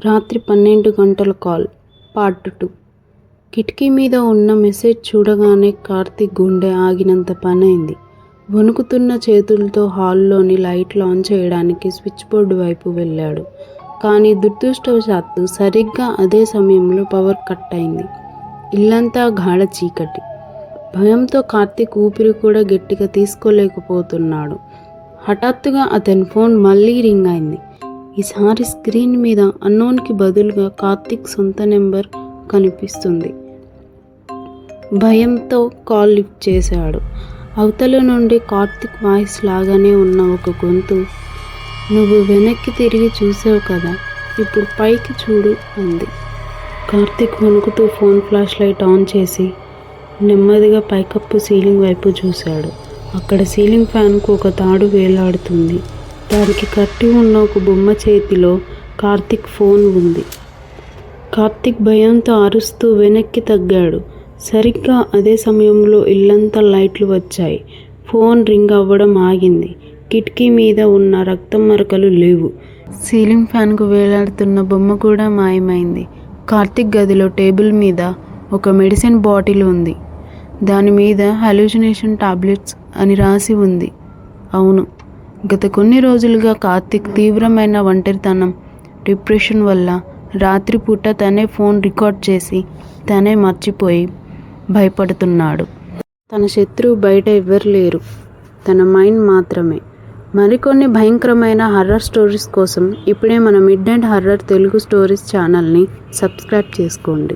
రాత్రి 12 గంటల call part 2. కిటికీ మీద ఉన్న మెసేజ్ చూడగానే కార్తీక్ గుండె ఆగినంత పనైంది. వణుకుతున్న చేతులతో హాల్లోని లైట్లు ఆన్ చేయడానికి స్విచ్ బోర్డు వైపు వెళ్ళాడు. కానీ దురదృష్టవశాత్తు సరిగ్గా అదే సమయంలో పవర్ కట్ అయింది. ఇల్లంతా గాఢ చీకటి. భయంతో కార్తీక్ ఊపిరి కూడా గట్టిగా తీసుకోలేకపోతున్నాడు. హఠాత్తుగా అతని ఫోన్ మళ్ళీ రింగ్ అయింది. ఈసారి స్క్రీన్ మీద అన్నోన్కి బదులుగా కార్తీక్ సొంత నెంబర్ కనిపిస్తుంది. భయంతో కాల్ లిఫ్ట్ చేశాడు. అవతల నుండి కార్తీక్ వాయిస్ లాగానే ఉన్న ఒక గొంతు, "నువ్వు వెనక్కి తిరిగి చూసావు కదా, ఇప్పుడు పైకి చూడు" అంది. కార్తీక్ వణుకుతూ ఫోన్ ఫ్లాష్ లైట్ ఆన్ చేసి నెమ్మదిగా పైకప్పు సీలింగ్ వైపు చూశాడు. అక్కడ సీలింగ్ ఫ్యాన్కు ఒక తాడు వేలాడుతుంది. దానికి కట్టి ఉన్న ఒక బొమ్మ చేతిలో కార్తీక్ ఫోన్ ఉంది. కార్తీక్ భయంతో అరుస్తూ వెనక్కి తగ్గాడు. సరిగ్గా అదే సమయంలో ఇల్లంతా లైట్లు వచ్చాయి. ఫోన్ రింగ్ అవ్వడం ఆగింది. కిటికీ మీద ఉన్న రక్తం మరకలు లేవు. సీలింగ్ ఫ్యాన్కు వేలాడుతున్న బొమ్మ కూడా మాయమైంది. కార్తీక్ గదిలో టేబుల్ మీద ఒక మెడిసిన్ బాటిల్ ఉంది. దాని మీద హాలుసినేషన్ టాబ్లెట్స్ అని రాసి ఉంది. అవును, గత కొన్ని రోజులుగా కార్తీక్ తీవ్రమైన ఒంటరితనం, డిప్రెషన్ వల్ల రాత్రిపూట తనే ఫోన్ రికార్డ్ చేసి తనే మర్చిపోయి భయపడుతున్నాడు. తన శత్రువు బయట ఎవ్వరు లేరు, తన మైండ్ మాత్రమే. మరికొన్ని భయంకరమైన హర్రర్ స్టోరీస్ కోసం ఇప్పుడే మన mid night horror Telugu stories ఛానల్ని సబ్స్క్రైబ్ చేసుకోండి.